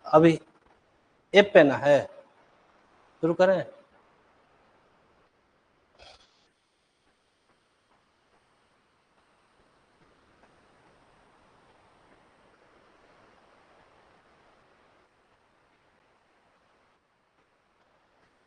अभी ऐप पे ना है, शुरू करें।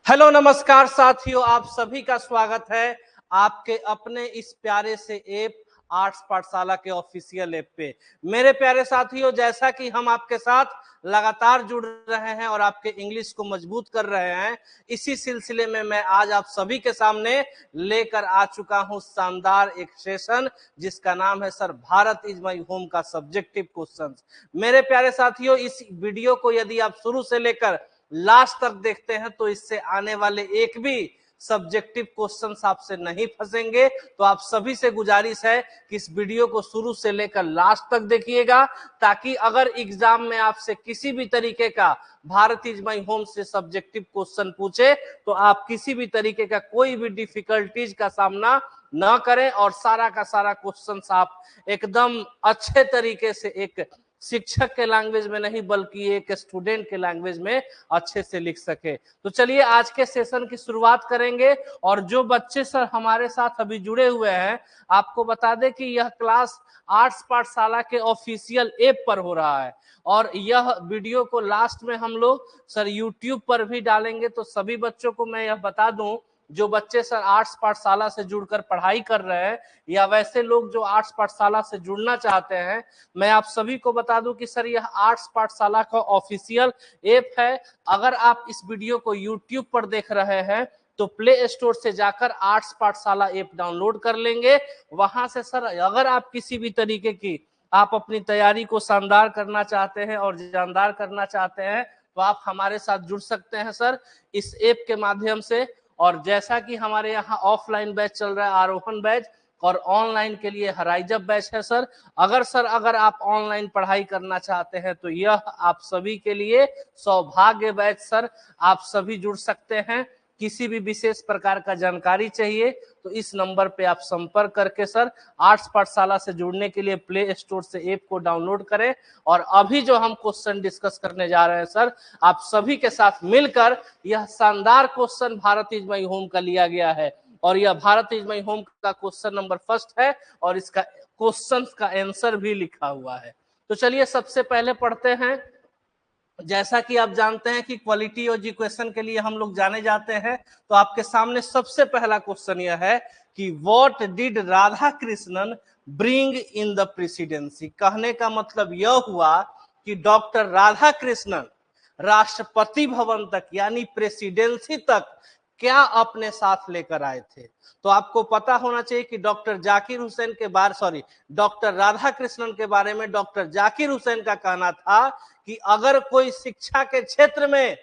हेलो नमस्कार साथियों, आप सभी का स्वागत है आपके अपने इस प्यारे से ऐप आर्ट्स पाठशाला के ऑफिशियल ऐप पे। मेरे प्यारे साथियों, जैसा कि हम आपके साथ लगातार जुड़ रहे हैं और आपके इंग्लिश को मजबूत कर रहे हैं, इसी सिलसिले में मैं आज आप सभी के सामने लेकर आ चुका हूं शानदार एक सेशन, जिसका नाम है sir Bharat is my home का सब्जेक्टिव क्वेश्चंस। मेरे प्यारे साथियों, इस वीडियो को यदि आप शुरू से लेकर लास्ट तक देखते हैं तो इससे आने वाले एक भी सब्जेक्टिव क्वेश्चंस आपसे नहीं फंसेंगे। तो आप सभी से गुजारिश है कि इस वीडियो को शुरू से लेकर लास्ट तक देखिएगा, ताकि अगर एग्जाम में आपसे किसी भी तरीके का भारत इज माई होम से सब्जेक्टिव क्वेश्चन पूछे तो आप किसी भी तरीके का कोई भी डिफिकल्टीज का सामना न करें और सारा का सारा क्वेश्चन आप एकदम अच्छे तरीके से एक शिक्षक के लैंग्वेज में नहीं बल्कि एक स्टूडेंट के लैंग्वेज में अच्छे से लिख सके। तो चलिए आज के सेशन की शुरुआत करेंगे। और जो बच्चे सर हमारे साथ अभी जुड़े हुए हैं, आपको बता दें कि यह क्लास आर्ट्स पाठशाला के ऑफिशियल ऐप पर हो रहा है और यह वीडियो को लास्ट में हम लोग सर यूट्यूब पर भी डालेंगे। तो सभी बच्चों को मैं यह बता दूं, जो बच्चे सर आर्ट्स पाठशाला से जुड़कर पढ़ाई कर रहे हैं या वैसे लोग जो आर्ट्स पाठशाला से जुड़ना चाहते हैं, मैं आप सभी को बता दूं कि सर यह आर्ट्स पाठशाला का ऑफिशियल ऐप है। अगर आप इस वीडियो को यूट्यूब पर देख रहे हैं तो प्ले स्टोर से जाकर आर्ट्स पाठशाला ऐप डाउनलोड कर लेंगे। वहां से सर अगर आप किसी भी तरीके की आप अपनी तैयारी को शानदार करना चाहते हैं और जानदार करना चाहते हैं तो आप हमारे साथ जुड़ सकते हैं सर इस ऐप के माध्यम से। और जैसा कि हमारे यहाँ ऑफलाइन बैच चल रहा है आरोहण बैच, और ऑनलाइन के लिए हराइजब बैच है सर। अगर आप ऑनलाइन पढ़ाई करना चाहते हैं तो यह आप सभी के लिए सौभाग्य बैच सर। आप सभी जुड़ सकते हैं। किसी भी विशेष प्रकार का जानकारी चाहिए तो इस नंबर पे आप संपर्क करके सर आर्ट्स पाठशाला से जुड़ने के लिए प्ले स्टोर से ऐप को डाउनलोड करें। और अभी जो हम क्वेश्चन डिस्कस करने जा रहे हैं सर, आप सभी के साथ मिलकर यह शानदार question Bharat is my home का लिया गया है और यह भारत इज माई होम का क्वेश्चन नंबर फर्स्ट है और इसका क्वेश्चन का आंसर भी लिखा हुआ है। तो चलिए सबसे पहले पढ़ते हैं। जैसा कि आप जानते हैं कि क्वालिटी एजुकेशन के लिए हम लोग जाने जाते हैं, तो आपके सामने सबसे पहला क्वेश्चन यह है कि what did Radha Krishnan bring in the presidency. कहने का मतलब यह हुआ कि डॉक्टर राधा कृष्णन राष्ट्रपति भवन तक यानी प्रेसिडेंसी तक क्या अपने साथ लेकर आए थे। तो आपको पता होना चाहिए कि डॉक्टर राधा कृष्णन के बारे में डॉक्टर जाकिर हुसैन का कहना था कि अगर कोई शिक्षा के क्षेत्र में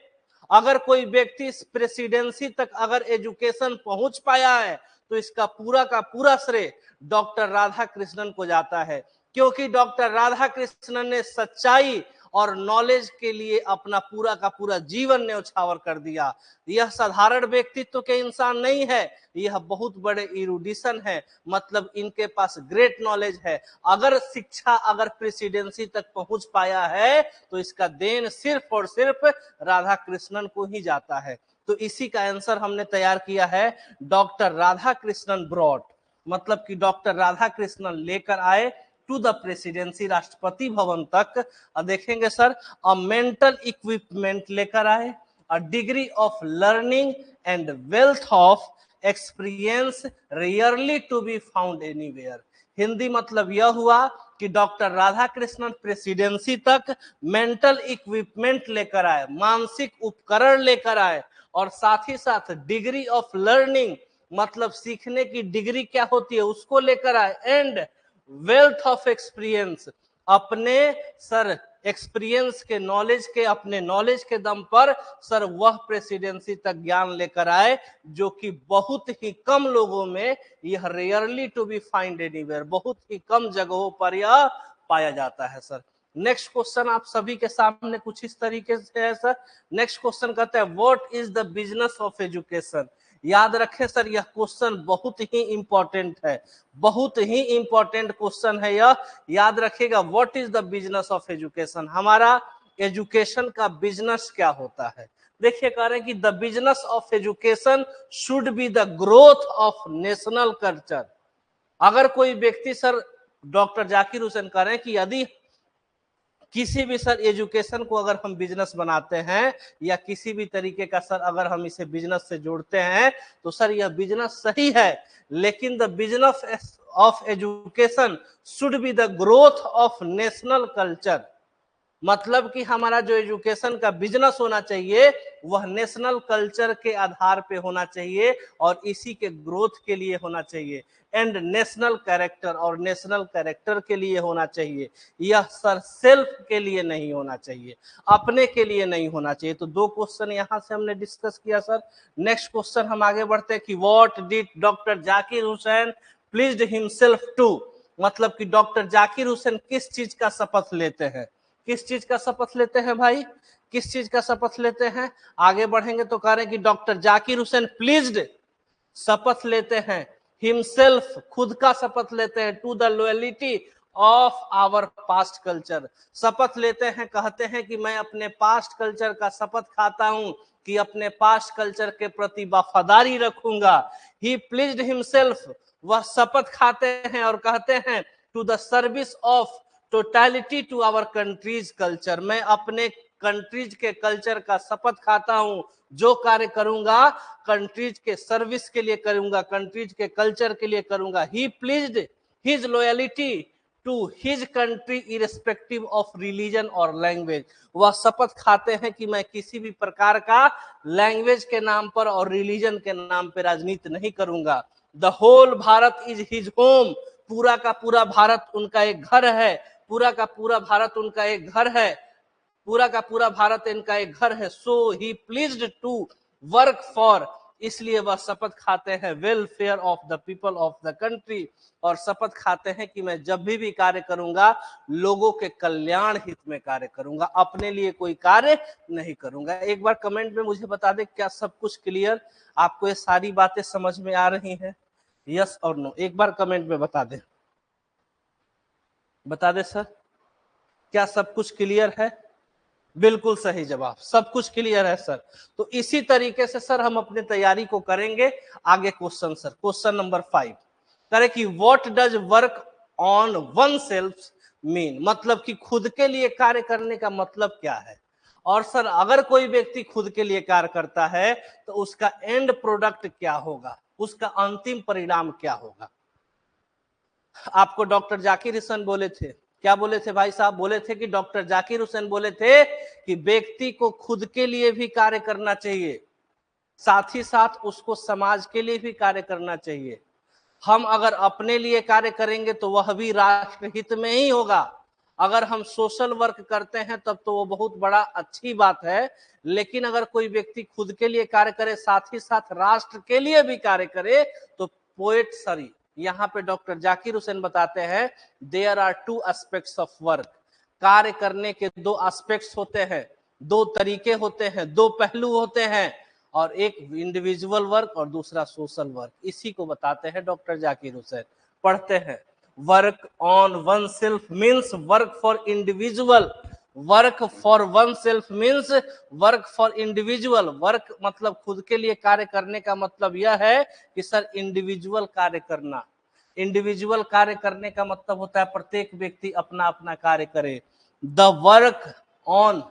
अगर कोई व्यक्ति प्रेसिडेंसी तक अगर एजुकेशन पहुंच पाया है तो इसका पूरा का पूरा श्रेय डॉक्टर राधा कृष्णन को जाता है, क्योंकि डॉक्टर राधा कृष्णन ने सच्चाई और नॉलेज के लिए अपना पूरा का पूरा जीवन न्यौछावर कर दिया। यह साधारण व्यक्तित्व के इंसान नहीं है, यह बहुत बड़े इरूडिशन है, मतलब इनके पास ग्रेट नॉलेज है। अगर शिक्षा अगर प्रेसिडेंसी तक पहुंच पाया है तो इसका देन सिर्फ और सिर्फ राधा कृष्णन को ही जाता है। तो इसी का आंसर हमने तैयार किया है, डॉक्टर राधा कृष्णन ब्रॉट, मतलब कि डॉक्टर राधा कृष्णन लेकर आए to the presidency Rashtrapati Bhavan तक। देखेंगे सर, अ मेंटल इक्विपमेंट लेकर आए, a degree of learning and wealth of experience rarely to be found anywhere. Hindi मतलब यह हुआ कि डॉक्टर राधा कृष्णन प्रेसिडेंसी तक मेंटल इक्विपमेंट लेकर आए, मानसिक उपकरण लेकर आए, और साथ ही साथ डिग्री ऑफ लर्निंग मतलब सीखने की डिग्री क्या होती है उसको लेकर आए, एंड वेल्थ ऑफ एक्सपीरियंस अपने सर एक्सपीरियंस के नॉलेज के अपने नॉलेज के दम पर सर वह प्रेसिडेंसी तक ज्ञान लेकर आए जो कि बहुत ही कम लोगों में, यह rarely to be find anywhere, बहुत ही कम जगहों पर यह पाया जाता है सर। नेक्स्ट क्वेश्चन आप सभी के सामने कुछ इस तरीके से है सर। नेक्स्ट क्वेश्चन कहता है what is the business of education. याद रखें सर यह क्वेश्चन बहुत ही इंपॉर्टेंट है, बहुत ही इंपॉर्टेंट क्वेश्चन है यह, याद रखिएगा। What is the business of education. हमारा एजुकेशन का बिजनेस क्या होता है। देखिए कह रहे हैं कि the business of education should be the growth of national culture. अगर कोई व्यक्ति सर, डॉक्टर जाकिर हुसैन कह रहे हैं कि यदि किसी भी सर एजुकेशन को अगर हम बिजनेस बनाते हैं या किसी भी तरीके का सर अगर हम इसे बिजनेस से जोड़ते हैं तो सर यह बिजनेस सही है, लेकिन the business of education should be the growth of national culture. मतलब कि हमारा जो एजुकेशन का बिजनेस होना चाहिए वह नेशनल कल्चर के आधार पे होना चाहिए और इसी के ग्रोथ के लिए होना चाहिए, एंड नेशनल कैरेक्टर, और नेशनल कैरेक्टर के लिए होना चाहिए। यह सर सेल्फ के लिए नहीं होना चाहिए, अपने के लिए नहीं होना चाहिए। तो दो क्वेश्चन यहां से हमने डिस्कस किया सर। नेक्स्ट क्वेश्चन हम आगे बढ़ते हैं कि what did doctor Zakir Hussain pleased himself to. मतलब कि डॉक्टर जाकिर हुसैन किस चीज का शपथ लेते हैं, किस चीज का शपथ लेते हैं भाई, किस चीज का शपथ लेते हैं। आगे बढ़ेंगे तो कह रहे हैं कि डॉक्टर जाकिर हुसैन प्लीज्ड शपथ लेते हैं, हिमसेल्फ खुद का शपथ लेते हैं, to the loyalty of our past culture. शपथ लेते हैं, कहते हैं कि मैं अपने पास्ट कल्चर का शपथ खाता हूं कि अपने पास्ट कल्चर के प्रति वफादारी रखूंगा। ही प्लीज्ड हिमसेल्फ, वह शपथ खाते हैं और कहते हैं to the service of totality to our country's culture. मैं अपने कंट्रीज के कल्चर का शपथ खाता हूं, जो कार्य करूंगा कंट्रीज के सर्विस के लिए करूंगा, कंट्रीज के कल्चर के लिए करूंगा। He pleased his loyalty to his country irrespective of religion और लैंग्वेज। वह शपथ खाते हैं कि मैं किसी भी प्रकार का लैंग्वेज के नाम पर और रिलीजन के नाम पर राजनीति नहीं करूंगा। The whole Bharat is his home, पूरा का पूरा भारत उनका एक घर है, पूरा का पूरा भारत उनका एक घर है, पूरा का पूरा भारत इनका एक घर है। सो ही प्लीज्ड टू वर्क फॉर, इसलिए वह शपथ खाते हैं welfare of the people of the country, और शपथ खाते हैं कि मैं जब भी कार्य करूंगा लोगों के कल्याण हित में कार्य करूंगा, अपने लिए कोई कार्य नहीं करूंगा। एक बार कमेंट में मुझे बता दे क्या सब कुछ क्लियर, आपको ये सारी बातें समझ में आ रही हैं, यस और नो। एक बार कमेंट में बता दे, बता दे सर क्या सब कुछ क्लियर है। बिल्कुल सही जवाब, सब कुछ क्लियर है सर। तो इसी तरीके से सर हम अपनी तैयारी को करेंगे। आगे क्वेश्चन सर, क्वेश्चन नंबर 5 करें कि what does work on one self mean. मतलब कि खुद के लिए कार्य करने का मतलब क्या है। और सर अगर कोई व्यक्ति खुद के लिए कार्य करता है तो उसका एंड प्रोडक्ट क्या होगा, उसका अंतिम परिणाम क्या होगा। आपको डॉक्टर जाकिर हुसैन बोले थे, क्या बोले थे भाई साहब, बोले थे कि डॉक्टर जाकिर हुसैन बोले थे कि व्यक्ति को खुद के लिए भी कार्य करना चाहिए, साथ ही साथ उसको समाज के लिए भी कार्य करना चाहिए। हम अगर अपने लिए कार्य करेंगे तो वह भी राष्ट्र हित में ही होगा। अगर हम सोशल वर्क करते हैं तब तो वो बहुत बड़ा अच्छी बात है, लेकिन अगर कोई व्यक्ति खुद के लिए कार्य करे साथ ही साथ राष्ट्र के लिए भी कार्य करे तो पोएट सॉरी यहाँ पे डॉक्टर जाकिर हुसैन बताते हैं there are two aspects of work. कार्य करने के दो एस्पेक्ट्स होते हैं, दो तरीके होते हैं, दो पहलू होते हैं, और एक इंडिविजुअल वर्क और दूसरा सोशल वर्क। इसी को बताते हैं डॉक्टर जाकिर हुसैन। पढ़ते हैं work on one self means work for individual, work for one self means work for individual. Work मतलब खुद के लिए कार्य करने का मतलब यह है कि सर इंडिविजुअल कार्य करना। इंडिविजुअल कार्य करने का मतलब होता है प्रत्येक व्यक्ति अपना अपना कार्य करे। The work on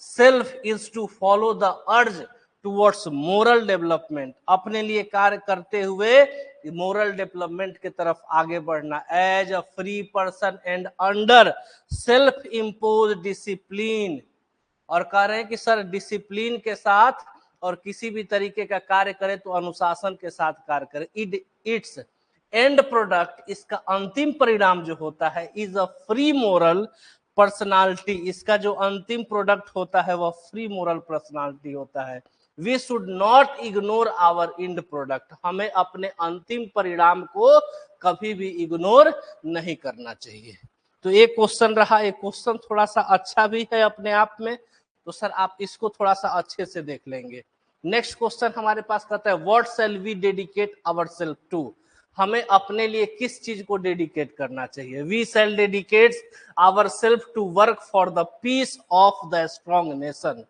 self is to follow the urge towards moral development. अपने लिए कार्य करते हुए मोरल डेवलपमेंट की तरफ आगे बढ़ना। As a free person and under self impose discipline. और कह रहे हैं कि सर डिसिप्लिन के साथ और किसी भी तरीके का कार्य करे तो अनुशासन के साथ कार्य करे। इट्स एंड प्रोडक्ट, इसका अंतिम परिणाम जो होता है, is a free moral personality. इसका जो अंतिम प्रोडक्ट होता है वह फ्री मोरल पर्सनालिटी होता है। We should not ignore our end product. हमें अपने अंतिम परिणाम को कभी भी इग्नोर नहीं करना चाहिए। तो एक क्वेश्चन रहा, एक क्वेश्चन थोड़ा सा अच्छा भी है अपने आप में, तो सर आप इसको थोड़ा सा अच्छे से देख लेंगे। नेक्स्ट क्वेश्चन हमारे पास कहता है what shall we dedicate our self to. हमें अपने लिए किस चीज को डेडिकेट करना चाहिए? We shall dedicate our self to work for the peace of the strong nation.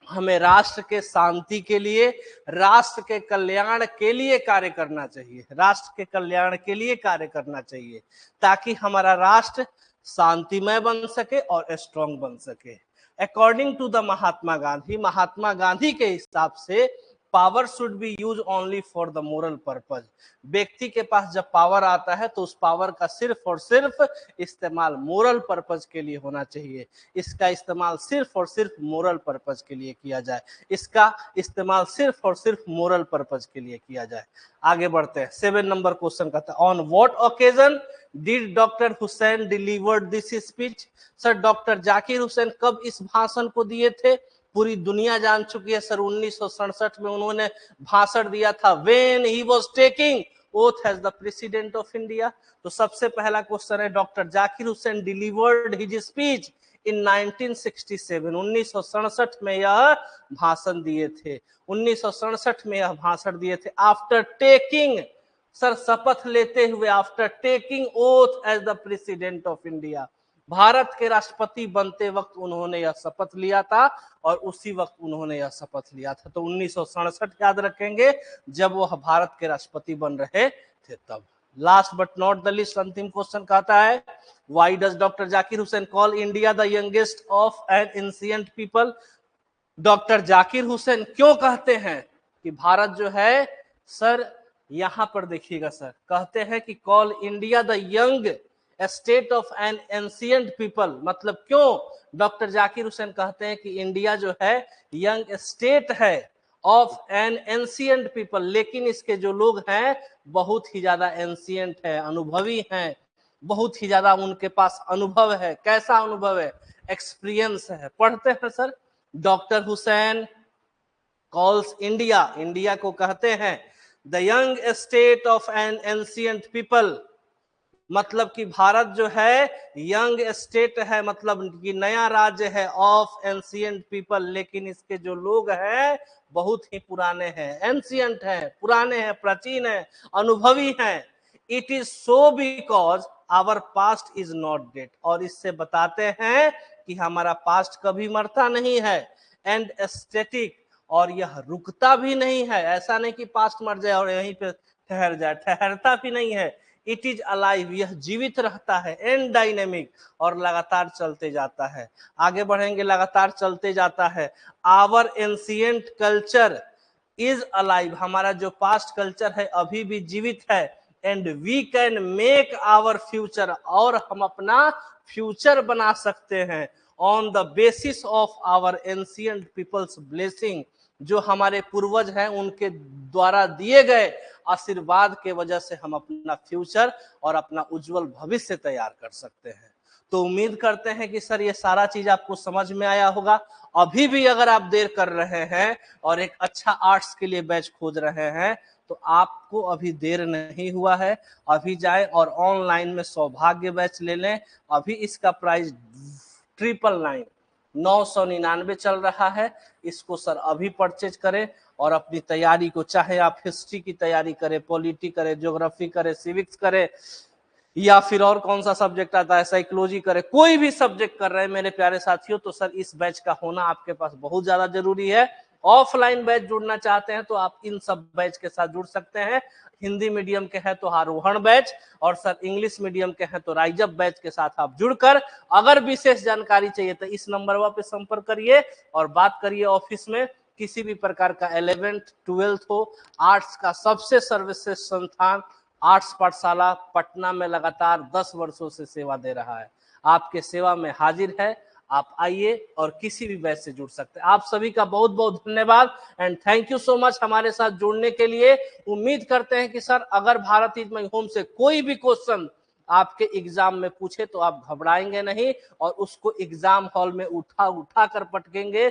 हमें राष्ट्र के शांति के लिए, राष्ट्र के कल्याण के लिए कार्य करना चाहिए, राष्ट्र के कल्याण के लिए कार्य करना चाहिए, ताकि हमारा राष्ट्र शांतिमय बन सके और स्ट्रॉन्ग बन सके। According to the Mahatma Gandhi के हिसाब से power should be use only for the moral purpose. व्यक्ति के पास जब पावर आता है तो उस पावर का सिर्फ और सिर्फ इस्तेमाल मोरल पर्पज के लिए होना चाहिए। इसका इस्तेमाल सिर्फ और सिर्फ मोरल पर्पज के लिए किया जाए, इसका इस्तेमाल सिर्फ और सिर्फ मोरल पर्पज के लिए किया जाए। आगे बढ़ते हैं। 7 नंबर क्वेश्चन कहता है, on what occasion did doctor Hussain delivered this speech? Sir, doctor Zakir Hussain कब इस भाषण को दिए थे? पूरी दुनिया जान चुकी है सर, 1967 में उन्होंने भाषण दिया था, when he was taking oath as the president of India. तो सबसे पहला क्वेश्चन है, doctor Zakir Hussain delivered his speech in 1967, 1967 में यह भाषण दिए थे, 1967 में यह भाषण दिए थे। आफ्टर टेकिंग, सर शपथ लेते हुए, after taking oath as the president of India, Bharat के राष्ट्रपति बनते वक्त उन्होंने यह शपथ लिया था और उसी वक्त उन्होंने यह शपथ लिया था। तो 1967 याद रखेंगे, जब वह भारत के राष्ट्रपति बन रहे थे तब। Last but not the least, अंतिम क्वेश्चन कहता है, why does doctor Zakir Hussain call India the youngest of N ancient people? Doctor Zakir Hussain क्यों कहते हैं कि भारत जो है, सर यहां पर देखिएगा सर, कहते हैं कि call India the young state of N ancient people, मतलब क्यों डॉक्टर जाकिर हुसैन कहते हैं कि इंडिया जो है यंग स्टेट है ऑफ एन एंशिएंट पीपल, लेकिन इसके जो लोग हैं बहुत ही ज्यादा एंशिएंट है, अनुभवी हैं, बहुत ही ज्यादा उनके पास अनुभव है। कैसा अनुभव है? एक्सपीरियंस है। पढ़ते हैं sir, doctor Hussain calls India, India को कहते हैं the young state of N ancient people, मतलब कि भारत जो है यंग स्टेट है, मतलब कि नया राज्य है, ऑफ एंशिएंट पीपल, लेकिन इसके जो लोग हैं बहुत ही पुराने हैं, एंशिएंट हैं, पुराने हैं, प्राचीन हैं, अनुभवी हैं। It is so because our past is not dead, और इससे बताते हैं कि हमारा पास्ट कभी मरता नहीं है, एंड स्टैटिक, और यह रुकता भी नहीं है। ऐसा नहीं कि पास्ट मर जाए और यहीं पे ठहर जाए, ठहरता भी नहीं है। इट इज अलाइव, यह जीवित रहता है, एंड डायनेमिक, और लगातार चलते जाता है। आगे बढ़ेंगे, लगातार चलते जाता है। Our ancient culture is alive, हमारा जो पास्ट कल्चर है अभी भी जीवित है, and we can make our future, और हम अपना फ्यूचर बना सकते हैं, on the basis of our ancient people's blessing, जो हमारे पूर्वज हैं उनके द्वारा दिए गए आशीर्वाद के वजह से हम अपना फ्यूचर और अपना उज्जवल भविष्य तैयार कर सकते हैं। तो उम्मीद करते हैं कि सर ये सारा चीज आपको समझ में आया होगा। अभी भी अगर आप देर कर रहे हैं और एक अच्छा आर्ट्स के लिए बैच खोज रहे हैं तो आपको अभी देर नहीं हुआ है, अभी जाएं और ऑनलाइन में सौभाग्य बैच ले लें। अभी इसका प्राइस 999 999 चल रहा है। इसको सर अभी परचेज करें और अपनी तैयारी को, चाहे आप हिस्ट्री की तैयारी करें, पॉलिटी करें, ज्योग्राफी करें, सिविक्स करें, या फिर और कौन सा सब्जेक्ट आता है, साइकोलॉजी करें, कोई भी सब्जेक्ट कर रहे हैं मेरे प्यारे साथियों, तो सर इस बैच का होना आपके पास बहुत ज्यादा जरूरी है। ऑफलाइन बैच जुड़ना चाहते हैं तो आप इन सब बैच के साथ जुड़ सकते हैं। हिंदी मीडियम के हैं तो आरोहण बैच, और सर इंग्लिश मीडियम के हैं तो राइज अप बैच के साथ आप जुड़कर अगर विशेष जानकारी चाहिए तो इस नंबर पे संपर्क करिए और बात करिए ऑफिस में। किसी भी प्रकार का 11th 12th हो, आर्ट्स का सबसे सर्वश्रेष्ठ संस्थान आर्ट्स पाठशाला पटना में लगातार 10 वर्षों से सेवा दे रहा है, आपके सेवा में हाजिर है। आप आइए और किसी भी बैच से जुड़ सकते हैं। आप सभी का बहुत बहुत धन्यवाद and thank you so much हमारे साथ जुड़ने के लिए। उम्मीद करते हैं कि सर अगर भारत इज माय होम से कोई भी क्वेश्चन आपके एग्जाम में पूछे तो आप घबराएंगे नहीं और उसको एग्जाम हॉल में उठा कर पटकेंगे।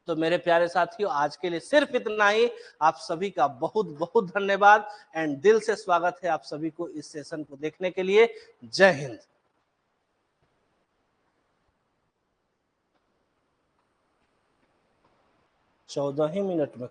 तो मेरे प्यारे साथियों आज के लिए सिर्फ इतना ही। आप सभी का बहुत बहुत धन्यवाद एंड दिल से स्वागत है आप सभी को इस सेशन को देखने के लिए। जय हिंद। 14 ही मिनट में